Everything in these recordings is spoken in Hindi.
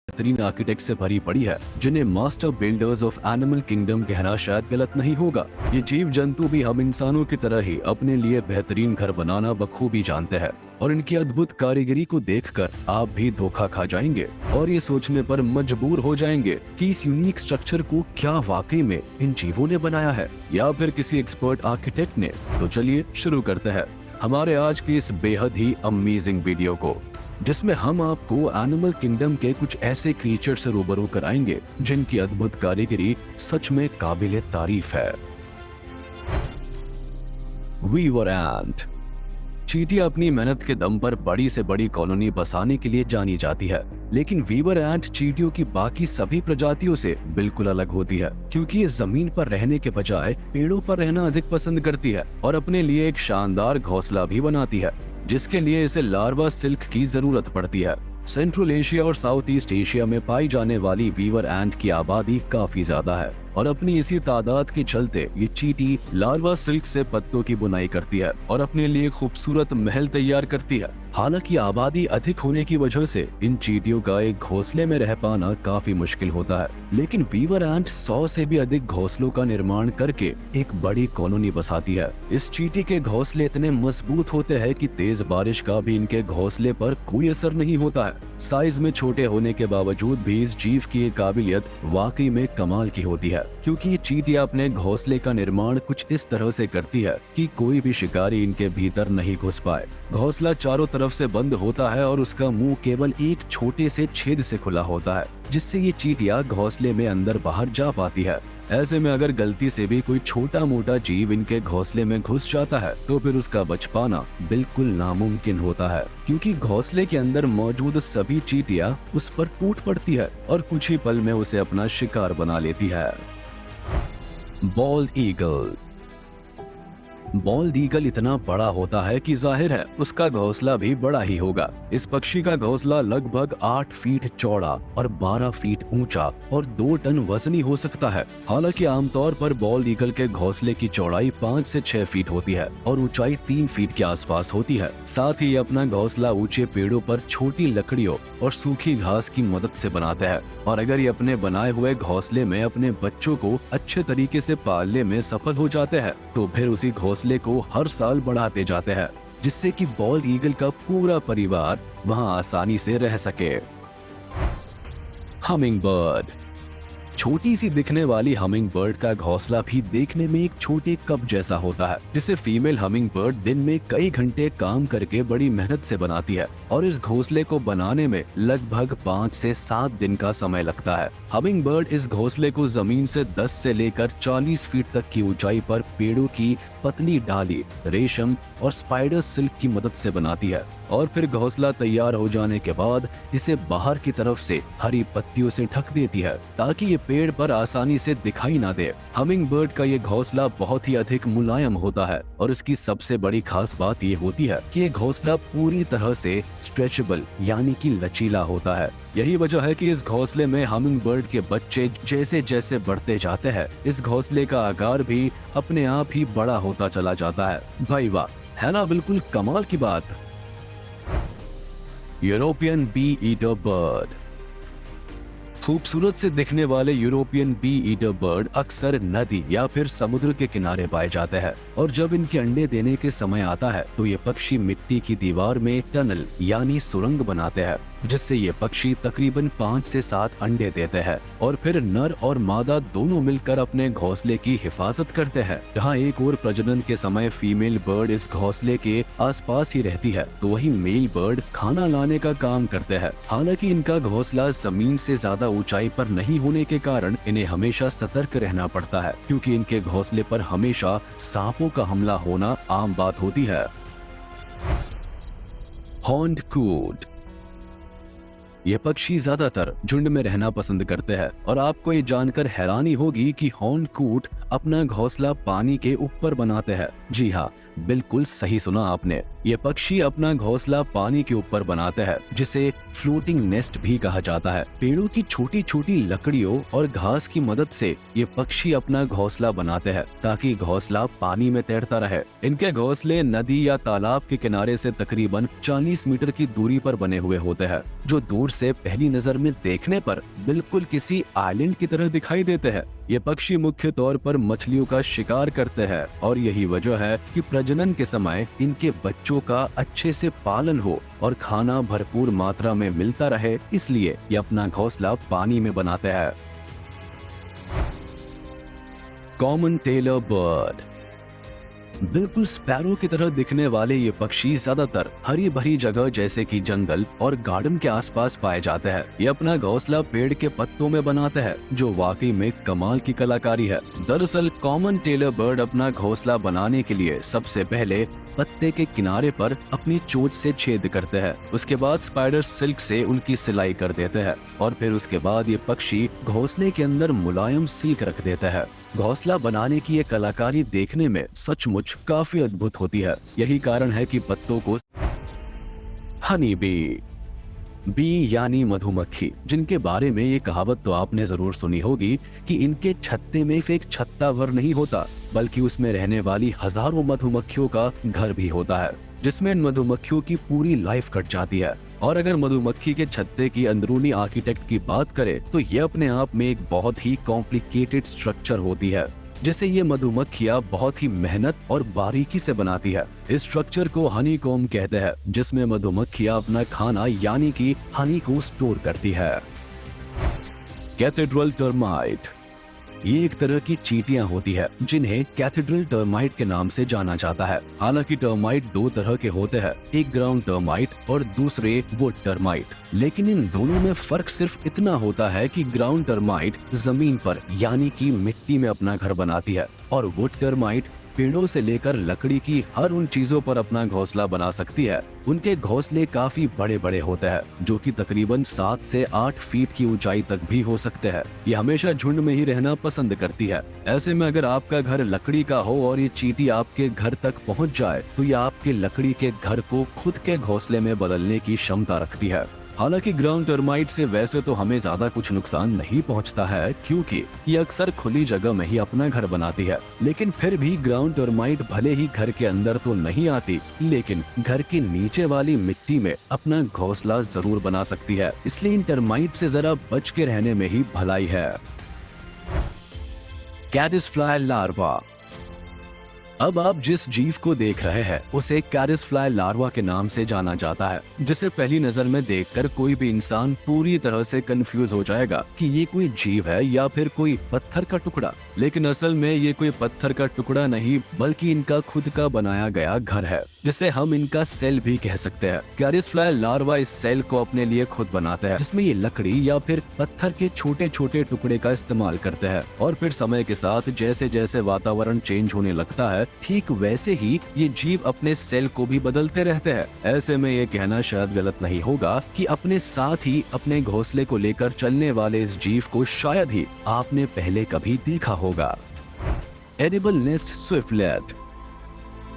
बेहतरीन आर्किटेक्ट से भरी पड़ी है, जिन्हें master builders of animal kingdom कहना शायद गलत नहीं होगा। ये जीव जंतु भी हम इंसानों की तरह ही अपने लिए बेहतरीन घर बनाना बखूबी जानते हैं, और इनकी अद्भुत कारीगरी को देखकर आप भी धोखा खा जाएंगे और ये सोचने पर मजबूर हो जाएंगे कि इस यूनिक स्ट्रक्चर को क्या वाकई में इन जीवों ने बनाया है या फिर किसी एक्सपर्ट आर्किटेक्ट ने। तो चलिए शुरू करते हैं हमारे आज की इस बेहद ही अमेजिंग वीडियो को, जिसमें हम आपको एनिमल किंगडम के कुछ ऐसे क्रिएचर से रूबरू कराएंगे जिनकी अद्भुत कारीगरी सच में काबिले तारीफ है। वीवर एंट। चींटी अपनी मेहनत के दम पर बड़ी से बड़ी कॉलोनी बसाने के लिए जानी जाती है, लेकिन वीवर एंट चींटियों की बाकी सभी प्रजातियों से बिल्कुल अलग होती है, क्योंकि ये जमीन पर रहने के बजाय पेड़ों पर रहना अधिक पसंद करती है और अपने लिए एक शानदार घोंसला भी बनाती है, जिसके लिए इसे लार्वा सिल्क की जरूरत पड़ती है। सेंट्रल एशिया और साउथ ईस्ट एशिया में पाई जाने वाली वीवर एंट की आबादी काफी ज्यादा है और अपनी इसी तादाद के चलते ये चींटी लार्वा सिल्क से पत्तों की बुनाई करती है और अपने लिए खूबसूरत महल तैयार करती है। हालांकि आबादी अधिक होने की वजह से इन चींटियों का एक घोंसले में रह पाना काफी मुश्किल होता है, लेकिन वीवर एंट 100 से भी अधिक घोंसलों का निर्माण करके एक बड़ी कॉलोनी बसाती है। इस चींटी के घोंसले इतने मजबूत होते हैं कि तेज बारिश का भी इनके घोंसले पर कोई असर नहीं होता है। साइज में छोटे होने के बावजूद भी इस जीव की ये काबिलियत वाकई में कमाल की होती है, क्योंकि ये चींटियां अपने घोंसले का निर्माण कुछ इस तरह से करती है कि कोई भी शिकारी इनके भीतर नहीं घुस पाए। घोंसला चारों तरफ से बंद होता है और उसका मुंह केवल एक छोटे से छेद से खुला होता है, जिससे ये चींटियां घोंसले में अंदर बाहर जा पाती है। ऐसे में अगर गलती से भी कोई छोटा मोटा जीव इनके घोंसले में घुस जाता है तो फिर उसका बच पाना बिल्कुल नामुमकिन होता है, क्योंकि घोंसले के अंदर मौजूद सभी चींटियां उस पर टूट पड़ती है और कुछ ही पल में उसे अपना शिकार बना लेती है। Bold eagle. बॉल्ड ईगल इतना बड़ा होता है कि जाहिर है उसका घोंसला भी बड़ा ही होगा। इस पक्षी का घोंसला लगभग 8 फीट चौड़ा और 12 फीट ऊंचा और 2 टन वजनी हो सकता है। हालांकि आमतौर पर बॉल्ड ईगल के घोंसले की चौड़ाई 5 से 6 फीट होती है और ऊंचाई 3 फीट के आसपास होती है। साथ ही अपना घोंसला ऊंचे पेड़ों पर छोटी लकड़ियों और सूखी घास की मदद से बनाते हैं, और अगर ये अपने बनाए हुए घोंसले में अपने बच्चों को अच्छे तरीके से पालने में सफल हो जाते हैं तो फिर उसी घोंसले को हर साल बढ़ाते जाते हैं, जिससे कि बॉल्ड ईगल का पूरा परिवार वहां आसानी से रह सके। Humming bird. छोटी सी दिखने वाली हमिंग बर्ड का घोंसला भी देखने में एक छोटे कप जैसा होता है, जिसे फीमेल हमिंग बर्ड दिन में कई घंटे काम करके बड़ी मेहनत से बनाती है, और इस घोंसले को बनाने में लगभग 5 से 7 दिन का समय लगता है। हमिंग बर्ड इस घोंसले को जमीन से 10 से लेकर 40 फीट तक की ऊंचाई पर पेड़ों की पतली डाली, रेशम और स्पाइडर सिल्क की मदद से बनाती है, और फिर घोंसला तैयार हो जाने के बाद इसे बाहर की तरफ से हरी पत्तियों से ढक देती है ताकि ये पेड़ पर आसानी से दिखाई ना दे। हमिंग बर्ड का ये घोंसला बहुत ही अधिक मुलायम होता है, और इसकी सबसे बड़ी खास बात ये होती है कि ये घोंसला पूरी तरह से स्ट्रेचेबल यानी कि लचीला होता है। यही वजह है कि इस घोंसले में हमिंग बर्ड के बच्चे जैसे जैसे बढ़ते जाते हैं, इस घोंसले का आकार भी अपने आप ही बड़ा होता चला जाता है। भाई वाह, है ना बिल्कुल कमाल की बात। European bee eater bird. खूबसूरत से दिखने वाले यूरोपियन बी ईटर बर्ड अक्सर नदी या फिर समुद्र के किनारे पाए जाते हैं, और जब इनके अंडे देने के समय आता है तो ये पक्षी मिट्टी की दीवार में टनल यानी सुरंग बनाते हैं, जिससे ये पक्षी तकरीबन 5 से 7 अंडे देते हैं, और फिर नर और मादा दोनों मिलकर अपने घोंसले की हिफाजत करते हैं। जहाँ एक और प्रजनन के समय फीमेल बर्ड इस घोंसले के आसपास ही रहती है, तो वही मेल बर्ड खाना लाने का काम करते हैं। हालांकि इनका घोंसला जमीन से ज्यादा ऊंचाई पर नहीं होने के कारण इन्हें हमेशा सतर्क रहना पड़ता है, क्योंकि इनके घोंसले पर हमेशा सांपों का हमला होना आम बात होती है। हॉर्न्ड कूट। ये पक्षी ज्यादातर झुंड में रहना पसंद करते हैं, और आपको ये जानकर हैरानी होगी कि हॉर्न्ड कूट अपना घोंसला पानी के ऊपर बनाते हैं। जी हाँ, बिल्कुल सही सुना आपने। ये पक्षी अपना घोंसला पानी के ऊपर बनाते हैं, जिसे फ्लोटिंग नेस्ट भी कहा जाता है। पेड़ों की छोटी छोटी लकड़ियों और घास की मदद से ये पक्षी अपना घोंसला बनाते हैं ताकि घोंसला पानी में तैरता रहे। इनके घोंसले नदी या तालाब के किनारे से तकरीबन 40 मीटर की दूरी पर बने हुए होते हैं, जो दूर से पहली नजर में देखने पर बिल्कुल किसी आइलैंड की तरह दिखाई देते हैं। ये पक्षी मुख्य तौर पर मछलियों का शिकार करते हैं और यही वजह है कि प्रजनन के समय इनके बच्चों का अच्छे से पालन हो और खाना भरपूर मात्रा में मिलता रहे, इसलिए ये अपना घोंसला पानी में बनाते हैं। Common tailor bird. बिल्कुल स्पैरो की तरह दिखने वाले ये पक्षी ज्यादातर हरी भरी जगह जैसे कि जंगल और गार्डन के आसपास पाए जाते हैं। ये अपना घोंसला पेड़ के पत्तों में बनाते हैं, जो वाकई में कमाल की कलाकारी है। दरअसल कॉमन टेलर बर्ड अपना घोंसला बनाने के लिए सबसे पहले पत्ते के किनारे पर अपनी चोंच से छेद करते हैं। उसके बाद स्पाइडर सिल्क से उनकी सिलाई कर देते हैं और फिर उसके बाद ये पक्षी घोंसले के अंदर मुलायम सिल्क रख देते हैं। घोंसला बनाने की ये कलाकारी देखने में सचमुच काफी अद्भुत होती है। यही कारण है कि पत्तों को हनी बी यानी मधुमक्खी, जिनके बारे में ये कहावत तो आपने जरूर सुनी होगी कि इनके छत्ते में एक छत्ता भर नहीं होता, बल्कि उसमें रहने वाली हजारों मधुमक्खियों का घर भी होता है, जिसमें इन मधुमक्खियों की पूरी लाइफ कट जाती है। और अगर मधुमक्खी के छत्ते की अंदरूनी आर्किटेक्ट की बात करें तो ये अपने आप में एक बहुत ही कॉम्प्लिकेटेड स्ट्रक्चर होती है, जिसे ये मधुमक्खियां बहुत ही मेहनत और बारीकी से बनाती है। इस स्ट्रक्चर को हनी कॉम्ब कहते हैं, जिसमें मधुमक्खियां अपना खाना यानी कि हनी को स्टोर करती है। Cathedral termite. ये एक तरह की चींटियां होती है जिन्हें कैथेड्रल टर्माइट के नाम से जाना जाता है। हालांकि टर्माइट दो तरह के होते हैं, एक ग्राउंड टर्माइट और दूसरे वुड टर्माइट। लेकिन इन दोनों में फर्क सिर्फ इतना होता है कि ग्राउंड टर्माइट जमीन पर यानी कि मिट्टी में अपना घर बनाती है और वुड टर्माइट पेड़ों से लेकर लकड़ी की हर उन चीजों पर अपना घोंसला बना सकती है। उनके घोंसले काफी बड़े बड़े होते हैं, जो कि तकरीबन 7 से 8 फीट की ऊंचाई तक भी हो सकते हैं। ये हमेशा झुंड में ही रहना पसंद करती है। ऐसे में अगर आपका घर लकड़ी का हो और ये चींटी आपके घर तक पहुंच जाए तो ये आपके लकड़ी के घर को खुद के घोंसले में बदलने की क्षमता रखती है। हालांकि ग्राउंड टर्माइट से वैसे तो हमें ज्यादा कुछ नुकसान नहीं पहुंचता है, क्योंकि ये अक्सर खुली जगह में ही अपना घर बनाती है। लेकिन फिर भी ग्राउंड टर्माइट भले ही घर के अंदर तो नहीं आती, लेकिन घर के नीचे वाली मिट्टी में अपना घोंसला जरूर बना सकती है। इसलिए इन टर्माइट से जरा बच के रहने में ही भलाई है। कैडिसफ्लाई लार्वा। अब आप जिस जीव को देख रहे हैं उसे कैडिसफ्लाई लार्वा के नाम से जाना जाता है, जिसे पहली नजर में देखकर कोई भी इंसान पूरी तरह से कंफ्यूज हो जाएगा कि ये कोई जीव है या फिर कोई पत्थर का टुकड़ा। लेकिन असल में ये कोई पत्थर का टुकड़ा नहीं, बल्कि इनका खुद का बनाया गया घर है, जिसे हम इनका सेल भी कह सकते हैं। कैडिसफ्लाई लार्वा इस सेल को अपने लिए खुद बनाते हैं, जिसमें ये लकड़ी या फिर पत्थर के छोटे छोटे टुकड़े का इस्तेमाल करते हैं और फिर समय के साथ जैसे जैसे वातावरण चेंज होने लगता है, ठीक वैसे ही ये जीव अपने सेल को भी बदलते रहते हैं। ऐसे में ये कहना शायद गलत नहीं होगा कि अपने साथ ही अपने घोंसले को लेकर चलने वाले इस जीव को शायद ही आपने पहले कभी देखा होगा। Edible nest swiftlet.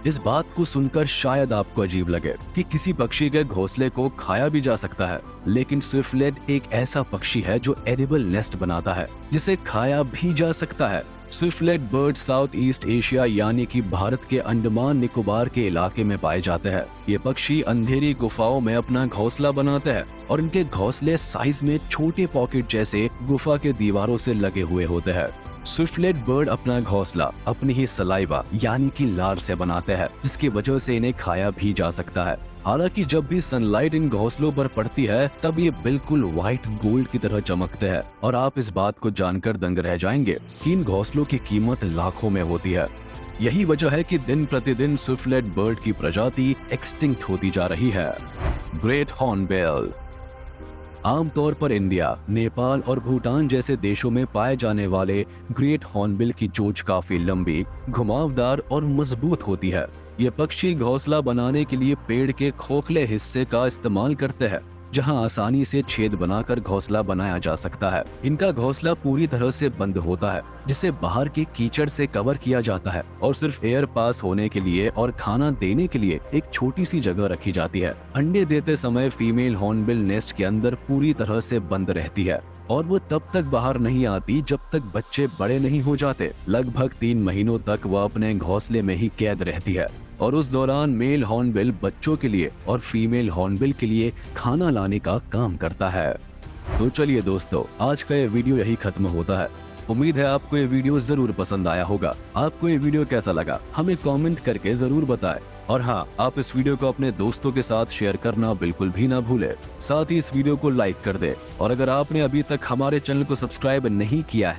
इस बात को सुनकर शायद आपको अजीब लगे कि किसी पक्षी के घोंसले को खाया भी जा सकता है, लेकिन स्विफ्टलेट एक ऐसा पक्षी है जो एडिबल नेस्ट बनाता है, जिसे खाया भी जा सकता है। Swiftlet bird south east Asia यानी कि भारत के अंडमान निकोबार के इलाके में पाए जाते हैं। ये पक्षी अंधेरी गुफाओं में अपना घोंसला बनाते हैं और इनके घोंसले साइज में छोटे पॉकेट जैसे गुफा के दीवारों से लगे हुए होते हैं। स्विफ्टलेट बर्ड अपना घोंसला अपनी ही सलाइवा यानी कि लार से बनाते हैं, जिसकी वजह से इन्हें खाया भी जा सकता है। हालांकि जब भी सनलाइट इन घोंसलों पर पड़ती है तब ये बिल्कुल व्हाइट गोल्ड की तरह चमकते हैं और आप इस बात को जानकर दंग रह जाएंगे कि इन घोंसलों की कीमत लाखों में होती है। यही वजह है कि दिन प्रतिदिन स्विफ्टलेट बर्ड की प्रजाति एक्सटिंक्ट होती जा रही है। Great hornbill. आमतौर पर इंडिया, नेपाल और भूटान जैसे देशों में पाए जाने वाले ग्रेट हॉर्नबिल की चोंच काफी लंबी, घुमावदार और मजबूत होती है। ये पक्षी घोंसला बनाने के लिए पेड़ के खोखले हिस्से का इस्तेमाल करते हैं, जहां आसानी से छेद बनाकर घोंसला बनाया जा सकता है। इनका घोंसला पूरी तरह से बंद होता है, जिसे बाहर के कीचड़ से कवर किया जाता है और सिर्फ एयर पास होने के लिए और खाना देने के लिए एक छोटी सी जगह रखी जाती है। अंडे देते समय फीमेल हॉर्नबिल नेस्ट के अंदर पूरी तरह से बंद रहती है और वो तब तक बाहर नहीं आती जब तक बच्चे बड़े नहीं हो जाते। लगभग 3 महीनों तक वह अपने घोंसले में ही कैद रहती है। और उस दौरान मेल हॉर्नबिल बच्चों के लिए और फीमेल हॉर्नबिल के लिए खाना लाने का काम करता है। तो चलिए दोस्तों, आज का ये वीडियो यही खत्म होता है। उम्मीद है आपको ये वीडियो जरूर पसंद आया होगा। आपको ये वीडियो कैसा लगा हमें कमेंट करके जरूर बताएं। और हाँ, आप इस वीडियो को अपने दोस्तों के साथ शेयर करना बिल्कुल भी ना भूलें। साथ ही इस वीडियो को लाइक कर दें और अगर आपने अभी तक हमारे चैनल को सब्सक्राइब नहीं किया है